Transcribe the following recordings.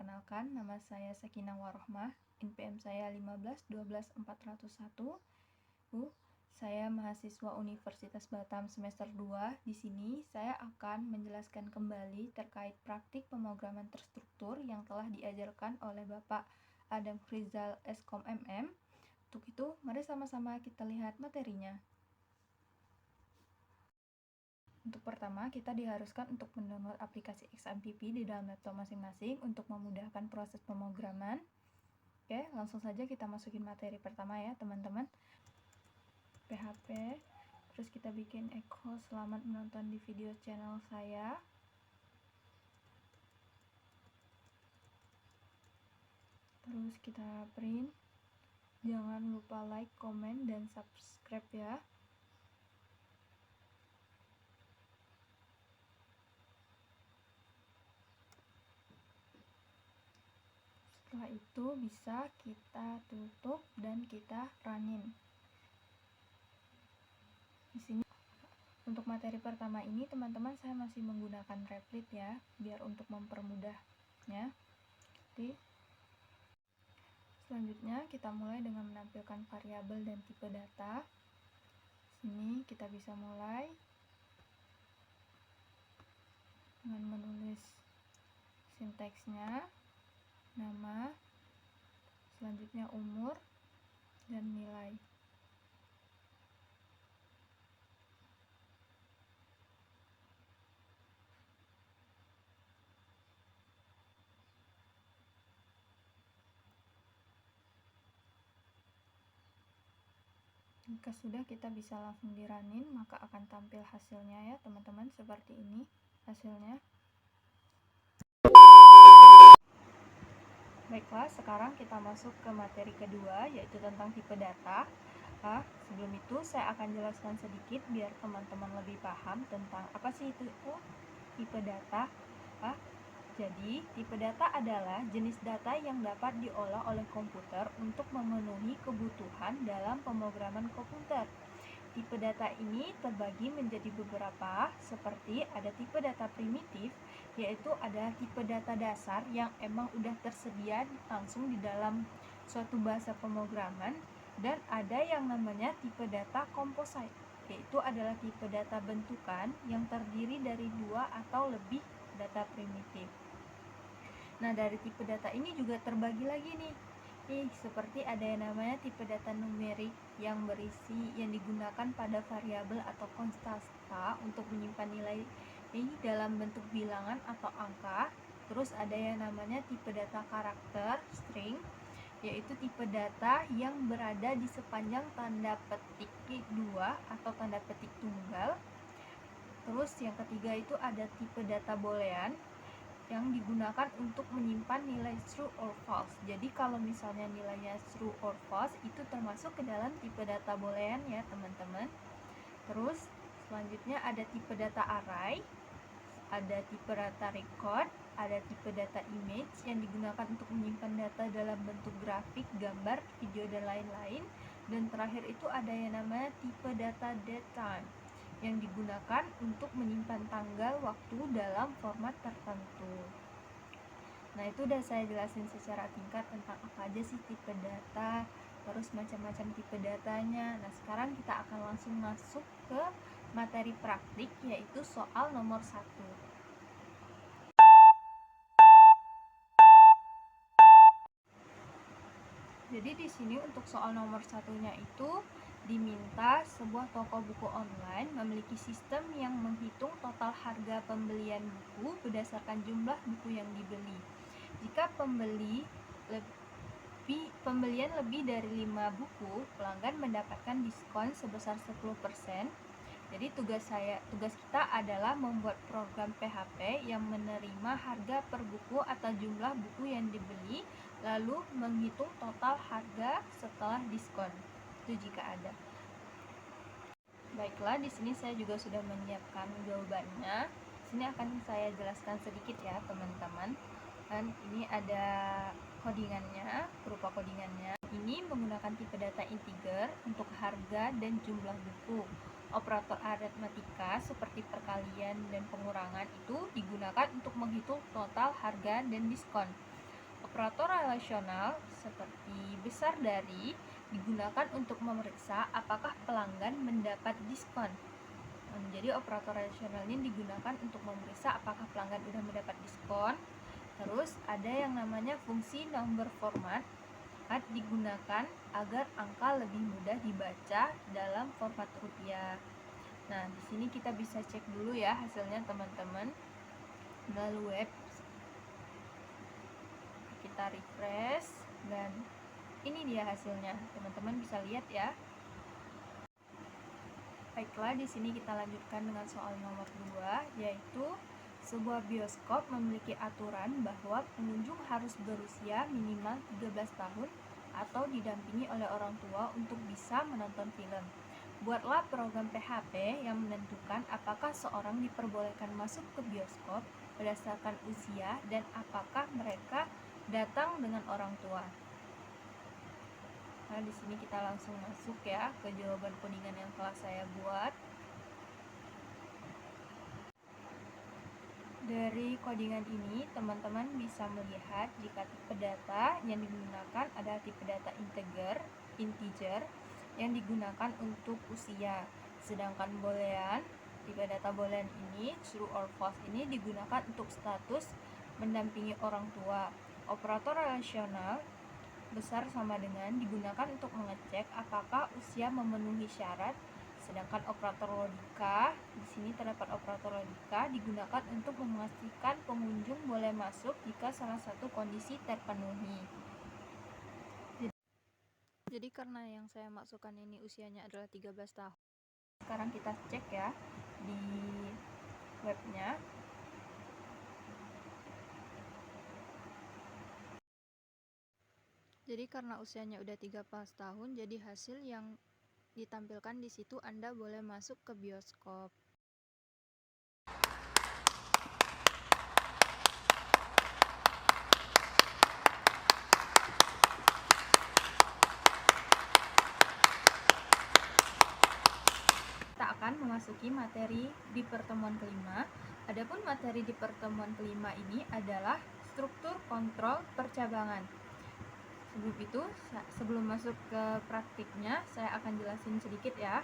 Perkenalkan, nama saya Sakinah Warohmah, NPM saya 1512401. Saya mahasiswa Universitas Batam semester 2. Di sini saya akan menjelaskan kembali terkait praktik pemrograman terstruktur yang telah diajarkan oleh Bapak Adam Rizal Eskom MM. Untuk itu, mari sama-sama kita lihat materinya. Untuk pertama, kita diharuskan untuk mendownload aplikasi XMPP di dalam laptop masing-masing untuk memudahkan proses pemrograman. Oke, langsung saja kita masukin materi pertama ya, teman-teman. PHP, terus kita bikin echo selamat menonton di video channel saya. Terus kita print. Jangan lupa like, komen, dan subscribe ya. Setelah itu bisa kita tutup dan kita running. Di sini untuk materi pertama ini teman-teman saya masih menggunakan Replit ya, biar untuk mempermudahnya. Jadi selanjutnya kita mulai dengan menampilkan variabel dan tipe data. Sini kita bisa mulai dengan menulis sinteksnya, nama, selanjutnya umur, dan nilai. Jika sudah, kita bisa langsung di-running, maka akan tampil hasilnya ya teman-teman, seperti ini hasilnya. Baiklah, sekarang kita masuk ke materi kedua, yaitu tentang tipe data. Sebelum itu saya akan jelaskan sedikit biar teman-teman lebih paham tentang apa sih itu tipe data. Jadi, tipe data adalah jenis data yang dapat diolah oleh komputer untuk memenuhi kebutuhan dalam pemrograman komputer. Tipe data ini terbagi menjadi beberapa, seperti ada tipe data primitif, yaitu ada tipe data dasar yang emang udah tersedia langsung di dalam suatu bahasa pemrograman, dan ada yang namanya tipe data composite, yaitu adalah tipe data bentukan yang terdiri dari 2 atau lebih data primitif. Nah, dari tipe data ini juga terbagi lagi nih. Seperti ada yang namanya tipe data numerik yang digunakan pada variabel atau konstanta untuk menyimpan nilai dalam bentuk bilangan atau angka. Terus ada yang namanya tipe data karakter string, yaitu tipe data yang berada di sepanjang tanda petik 2 atau tanda petik tunggal. Terus yang ketiga itu ada tipe data boolean yang digunakan untuk menyimpan nilai true or false. Jadi kalau misalnya nilainya true or false itu termasuk ke dalam tipe data boolean ya teman-teman. Terus selanjutnya ada tipe data array, ada tipe data record, ada tipe data image yang digunakan untuk menyimpan data dalam bentuk grafik, gambar, video, dan lain-lain. Dan terakhir itu ada yang namanya tipe data datetime yang digunakan untuk menyimpan tanggal waktu dalam format tertentu. Nah, itu udah saya jelasin secara singkat tentang apa aja sih tipe data, terus macam-macam tipe datanya. Nah, sekarang kita akan langsung masuk ke materi praktik, yaitu soal nomor 1. Jadi di sini untuk soal nomor 1-nya itu diminta sebuah toko buku online memiliki sistem yang menghitung total harga pembelian buku berdasarkan jumlah buku yang dibeli. Jika pembelian lebih dari 5 buku, pelanggan mendapatkan diskon sebesar 10%. Jadi tugas kita adalah membuat program PHP yang menerima harga per buku atau jumlah buku yang dibeli, lalu menghitung total harga setelah diskon. Itu jika ada. Baiklah, di sini saya juga sudah menyiapkan jawabannya. Sini akan saya jelaskan sedikit ya, teman-teman. Dan ini ada codingannya, berupa codingannya. Ini menggunakan tipe data integer untuk harga dan jumlah buku. Operator aritmatika seperti perkalian dan pengurangan itu digunakan untuk menghitung total harga dan diskon. Operator relasional seperti besar dari digunakan untuk memeriksa apakah pelanggan mendapat diskon. Jadi operator relasional ini digunakan untuk memeriksa apakah pelanggan sudah mendapat diskon. Terus ada yang namanya fungsi number format digunakan agar angka lebih mudah dibaca dalam format rupiah. Nah, di sini kita bisa cek dulu ya hasilnya teman-teman melalui web. Kita refresh dan ini dia hasilnya. Teman-teman bisa lihat ya. Baiklah, di sini kita lanjutkan dengan soal nomor 2, yaitu sebuah bioskop memiliki aturan bahwa pengunjung harus berusia minimal 13 tahun atau didampingi oleh orang tua untuk bisa menonton film. Buatlah program PHP yang menentukan apakah seorang diperbolehkan masuk ke bioskop berdasarkan usia dan apakah mereka datang dengan orang tua. Nah, di sini kita langsung masuk ya ke jawaban codingan yang telah saya buat. Dari codingan ini, teman-teman bisa melihat jika tipe data yang digunakan adalah tipe data integer yang digunakan untuk usia. Sedangkan boolean, tipe data boolean ini, true or false ini digunakan untuk status mendampingi orang tua. Operator relasional besar sama dengan digunakan untuk mengecek apakah usia memenuhi syarat. Sedangkan operator logika, di sini terdapat operator logika digunakan untuk memastikan pengunjung boleh masuk jika salah satu kondisi terpenuhi. Jadi karena yang saya masukkan ini usianya adalah 13 tahun. Sekarang kita cek ya di webnya. Jadi karena usianya udah 13 tahun, jadi hasil yang ditampilkan di situ Anda boleh masuk ke bioskop. Kita akan memasuki materi di pertemuan kelima. Adapun materi di pertemuan kelima ini adalah struktur kontrol percabangan. Sebelum masuk ke praktiknya, saya akan jelasin sedikit ya.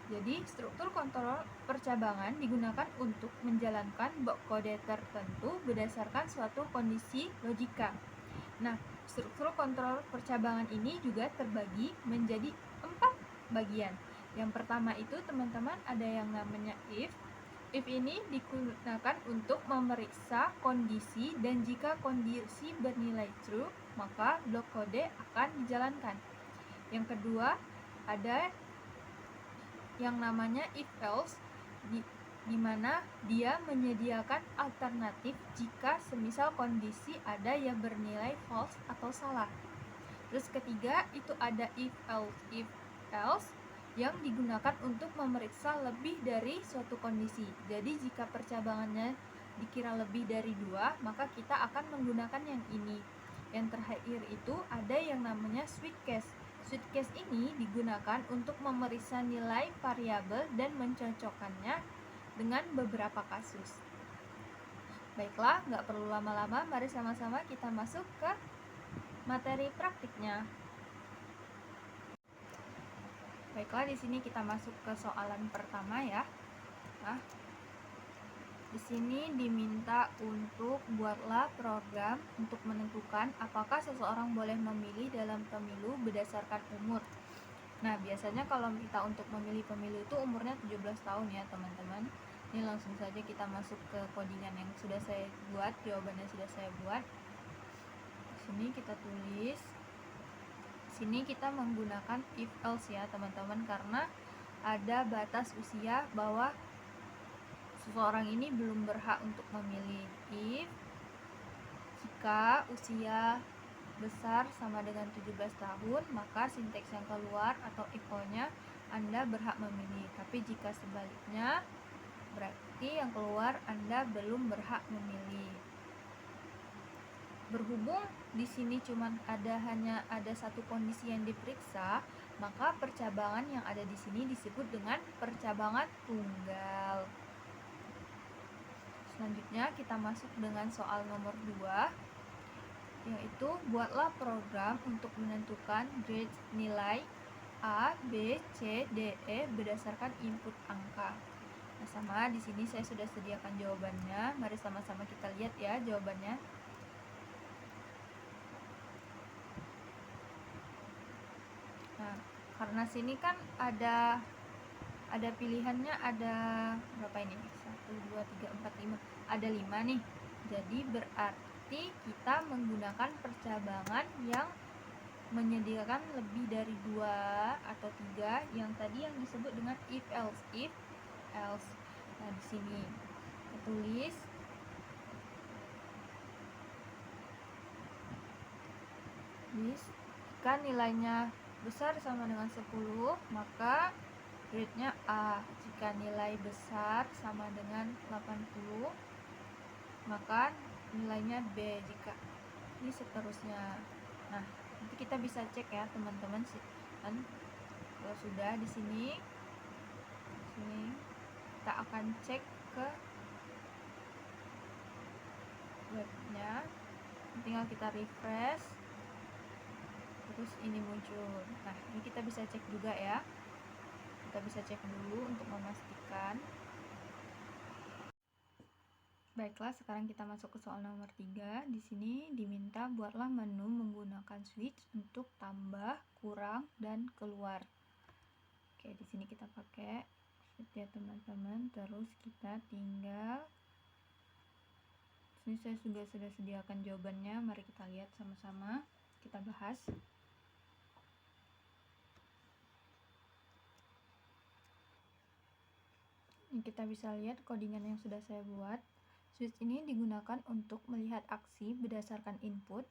Jadi, struktur kontrol percabangan digunakan untuk menjalankan blok kode tertentu berdasarkan suatu kondisi logika. Nah, struktur kontrol percabangan ini juga terbagi menjadi 4 bagian. Yang pertama itu teman-teman ada yang namanya if. If ini digunakan untuk memeriksa kondisi dan jika kondisi bernilai true, maka blok kode akan dijalankan. Yang kedua, ada yang namanya if else, di mana dia menyediakan alternatif jika semisal kondisi ada yang bernilai false atau salah. Terus ketiga, itu ada if else yang digunakan untuk memeriksa lebih dari suatu kondisi. Jadi jika percabangannya dikira lebih dari 2, maka kita akan menggunakan yang ini. Yang terakhir itu ada yang namanya switch case. Switch case ini digunakan untuk memeriksa nilai variabel dan mencocokkannya dengan beberapa kasus. Baiklah, nggak perlu lama-lama, mari sama-sama kita masuk ke materi praktiknya. Baiklah, di sini kita masuk ke soalan pertama ya. Nah, di sini diminta untuk buatlah program untuk menentukan apakah seseorang boleh memilih dalam pemilu berdasarkan umur. Nah, biasanya kalau kita untuk memilih pemilu itu umurnya 17 tahun ya, teman-teman. Ini langsung saja kita masuk ke codingan yang sudah saya buat, jawabannya sudah saya buat. Di sini kita tulis. Sini kita menggunakan if else ya teman-teman, karena ada batas usia bahwa seseorang ini belum berhak untuk memilih. If jika usia besar sama dengan 17 tahun, maka sinteks yang keluar atau equal-nya Anda berhak memilih. Tapi jika sebaliknya, berarti yang keluar Anda belum berhak memilih. Berhubung di sini hanya ada satu kondisi yang diperiksa, maka percabangan yang ada di sini disebut dengan percabangan tunggal. Selanjutnya kita masuk dengan soal nomor 2. yaitu buatlah program untuk menentukan grade nilai A, B, C, D, E berdasarkan input angka. Nah, sama di sini saya sudah sediakan jawabannya. Mari sama-sama kita lihat ya jawabannya. Nah, karena sini kan ada pilihannya, ada berapa ini? 1, 2, 3, 4, 5. Ada 5 nih. Jadi berarti kita menggunakan percabangan yang menyediakan lebih dari 2 atau 3 yang tadi yang disebut dengan if else. Nah, di sini kita tulis jika nilainya besar sama dengan 10, maka grade-nya A. Jika nilai besar sama dengan 80, maka nilainya B. Jika ini seterusnya. Nah, nanti kita bisa cek ya teman-teman sih. Dan kalau sudah di sini kita akan cek ke webnya. Tinggal kita refresh, terus ini muncul. Nah, ini kita bisa cek juga ya. Kita bisa cek dulu untuk memastikan. Baiklah, sekarang kita masuk ke soal nomor 3. Di sini diminta buatlah menu menggunakan switch untuk tambah, kurang, dan keluar. Oke, di sini kita pakai switch ya teman-teman. Terus kita tinggal, ini saya sudah sediakan jawabannya. Mari kita lihat sama-sama. Kita bahas. Ini kita bisa lihat codingan yang sudah saya buat. Switch ini digunakan untuk melihat aksi berdasarkan input,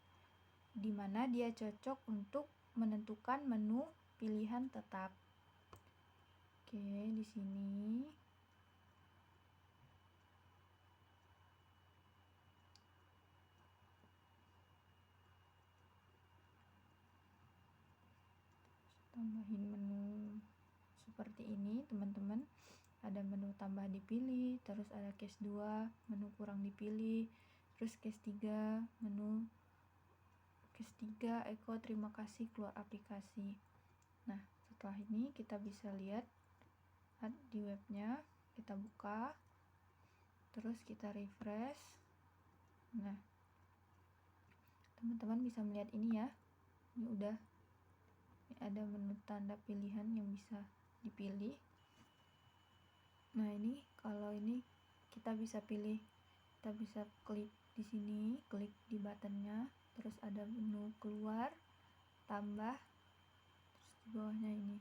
di mana dia cocok untuk menentukan menu pilihan tetap. Oke, di sini tambahin menu seperti ini teman-teman. Ada menu tambah dipilih, terus ada case 2, menu kurang dipilih, terus case 3, menu case 3, Eko terima kasih keluar aplikasi. Nah, setelah ini kita bisa lihat di webnya, kita buka, terus kita refresh. Nah, teman-teman bisa melihat ini ya, ini udah ada menu tanda pilihan yang bisa dipilih. Nah, ini kalau ini kita bisa pilih, kita bisa klik di sini, klik di buttonnya, terus ada menu keluar, tambah, terus di bawahnya ini.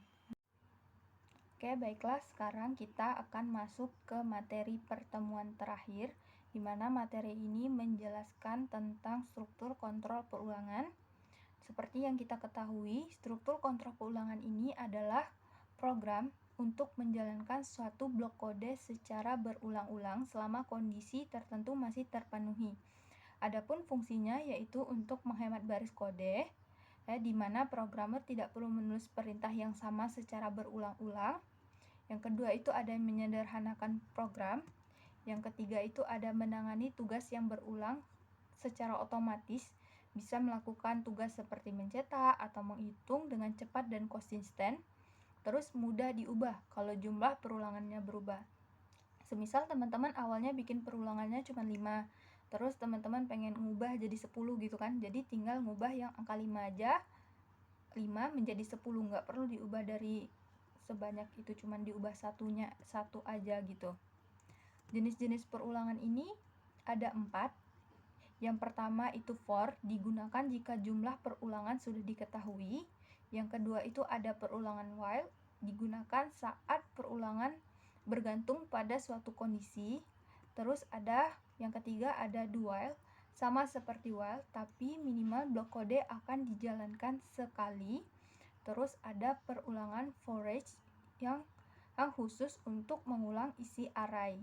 Oke, baiklah, sekarang kita akan masuk ke materi pertemuan terakhir, di mana materi ini menjelaskan tentang struktur kontrol perulangan. Seperti yang kita ketahui, struktur kontrol perulangan ini adalah program untuk menjalankan suatu blok kode secara berulang-ulang selama kondisi tertentu masih terpenuhi. Adapun fungsinya yaitu untuk menghemat baris kode, di mana programmer tidak perlu menulis perintah yang sama secara berulang-ulang. Yang kedua itu ada menyederhanakan program. Yang ketiga itu ada menangani tugas yang berulang secara otomatis, bisa melakukan tugas seperti mencetak atau menghitung dengan cepat dan konsisten. Terus mudah diubah kalau jumlah perulangannya berubah. Semisal teman-teman awalnya bikin perulangannya cuma 5, terus teman-teman pengen ngubah jadi 10 gitu kan. Jadi tinggal ngubah yang angka 5 aja, 5 menjadi 10, nggak perlu diubah dari sebanyak itu, cuman diubah satu aja gitu. Jenis-jenis perulangan ini ada 4. Yang pertama itu for, digunakan jika jumlah perulangan sudah diketahui. Yang kedua itu ada perulangan while, digunakan saat perulangan bergantung pada suatu kondisi. Terus ada yang ketiga ada do while, sama seperti while tapi minimal blok kode akan dijalankan sekali. Terus ada perulangan for each yang khusus untuk mengulang isi array.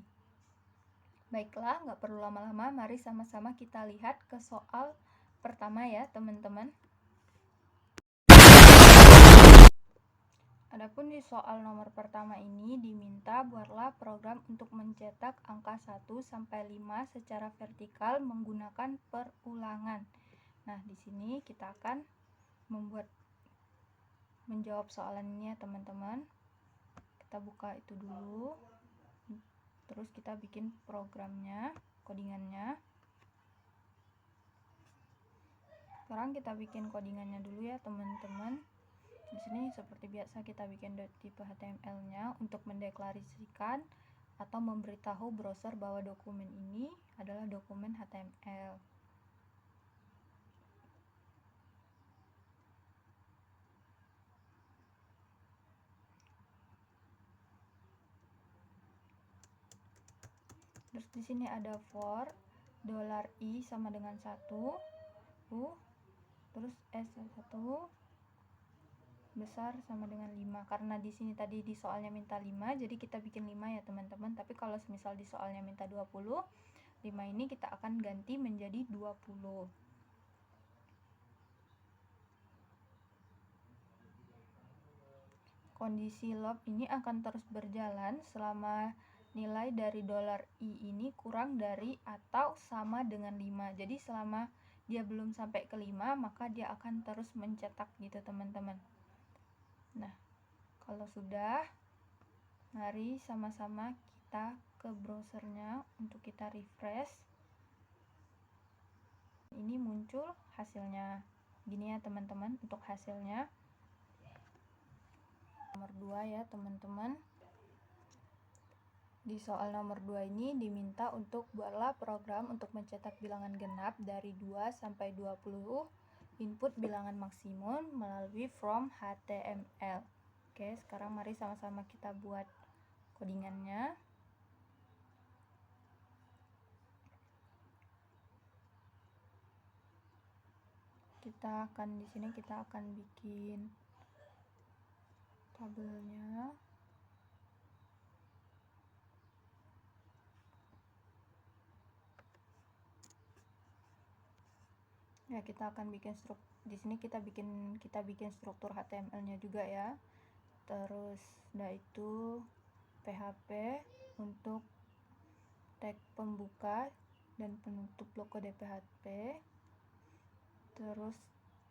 Baiklah, nggak perlu lama-lama, mari sama-sama kita lihat ke soal pertama ya teman-teman. Adapun di soal nomor pertama ini diminta buatlah program untuk mencetak angka 1 sampai 5 secara vertikal menggunakan perulangan. Nah, di sini kita akan menjawab soalannya teman-teman. Kita buka itu dulu, terus kita bikin programnya, codingannya. Sekarang kita bikin codingannya dulu ya teman-teman. Di sini seperti biasa kita bikin tipe HTML-nya untuk mendeklarasikan atau memberitahu browser bahwa dokumen ini adalah dokumen HTML. Terus di sini ada for $i sama dengan 1, terus S1 besar sama dengan 5. Karena di sini tadi di soalnya minta 5, jadi kita bikin 5 ya teman-teman. Tapi kalau misal di soalnya minta 20, 5 ini kita akan ganti menjadi 20. Kondisi loop ini akan terus berjalan selama nilai dari $i ini kurang dari atau sama dengan 5. Jadi selama dia belum sampai ke 5, maka dia akan terus mencetak gitu teman-teman. Nah, kalau sudah, mari sama-sama kita ke browsernya untuk kita refresh. Ini muncul hasilnya. Gini ya teman-teman untuk hasilnya. Nomor 2 ya teman-teman. Di soal nomor 2 ini diminta untuk buatlah program untuk mencetak bilangan genap dari 2 sampai 20 input bilangan maksimum melalui from HTML. Oke, sekarang mari sama-sama kita buat codingannya. Di sini kita akan bikin tabelnya. Ya, kita akan bikin di sini kita bikin struktur HTML-nya juga ya. Terus itu PHP untuk tag pembuka dan penutup blok kode PHP. Terus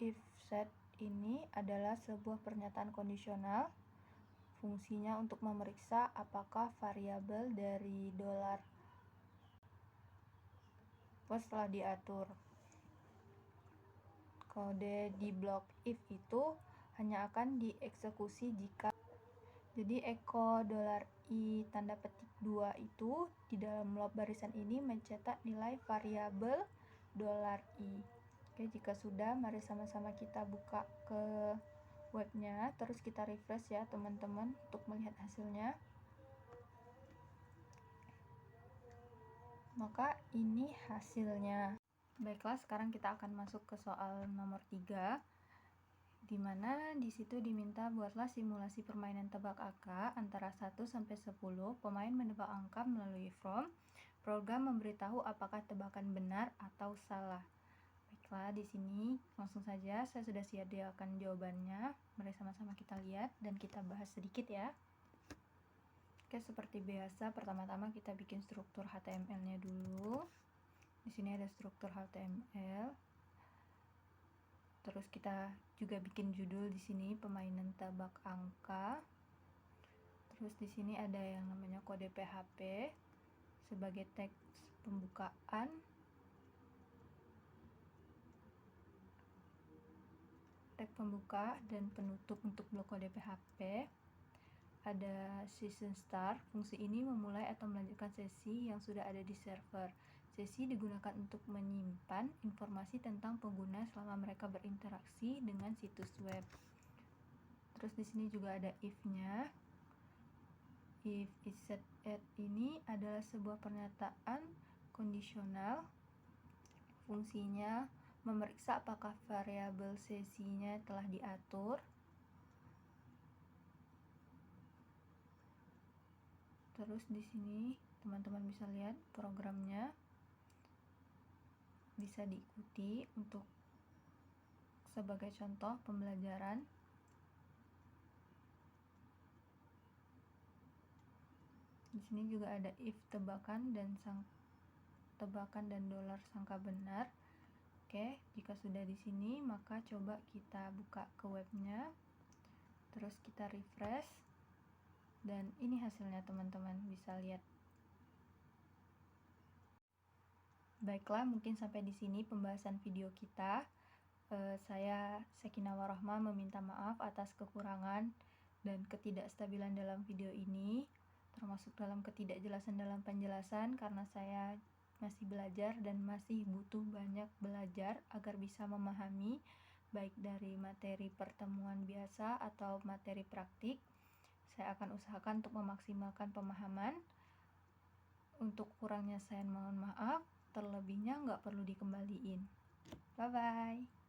if set ini adalah sebuah pernyataan kondisional. Fungsinya untuk memeriksa apakah variabel dari $telah diatur. Kode di blok if itu hanya akan dieksekusi jika jadi echo $i tanda petik 2 itu di dalam loop barisan ini mencetak nilai variabel $i. Oke, jika sudah, mari sama-sama kita buka ke webnya, terus kita refresh ya teman-teman untuk melihat hasilnya. Maka ini hasilnya. Baiklah, sekarang kita akan masuk ke soal nomor 3, di mana di situ diminta buatlah simulasi permainan tebak angka antara 1 sampai 10. Pemain menebak angka melalui from. Program memberitahu apakah tebakan benar atau salah. Baiklah, di sini langsung saja saya sudah sediakan jawabannya. Mari sama-sama kita lihat dan kita bahas sedikit ya. Oke, seperti biasa, pertama-tama kita bikin struktur HTML-nya dulu. Di sini ada struktur HTML. Terus kita juga bikin judul di sini permainan tebak angka. Terus di sini ada yang namanya kode PHP sebagai teks pembukaan. Tag pembuka dan penutup untuk blok kode PHP. Ada session start. Fungsi ini memulai atau melanjutkan sesi yang sudah ada di server. Sesi digunakan untuk menyimpan informasi tentang pengguna selama mereka berinteraksi dengan situs web. Terus di sini juga ada if-nya. If is set at ini adalah sebuah pernyataan kondisional. Fungsinya memeriksa apakah variabel sesinya telah diatur. Terus di sini teman-teman bisa lihat programnya, bisa diikuti untuk sebagai contoh pembelajaran. Di sini juga ada if tebakan dan $sangka benar. Oke, jika sudah di sini, maka coba kita buka ke webnya, terus kita refresh, dan ini hasilnya teman-teman bisa lihat. Baiklah, mungkin sampai di sini pembahasan video kita. Saya Sekinah Warahmah meminta maaf atas kekurangan dan ketidakstabilan dalam video ini, termasuk dalam ketidakjelasan dalam penjelasan, karena saya masih belajar dan masih butuh banyak belajar agar bisa memahami baik dari materi pertemuan biasa atau materi praktik. Saya akan usahakan untuk memaksimalkan pemahaman. Untuk kurangnya saya mohon maaf, terlebihnya nggak perlu dikembaliin. Bye-bye.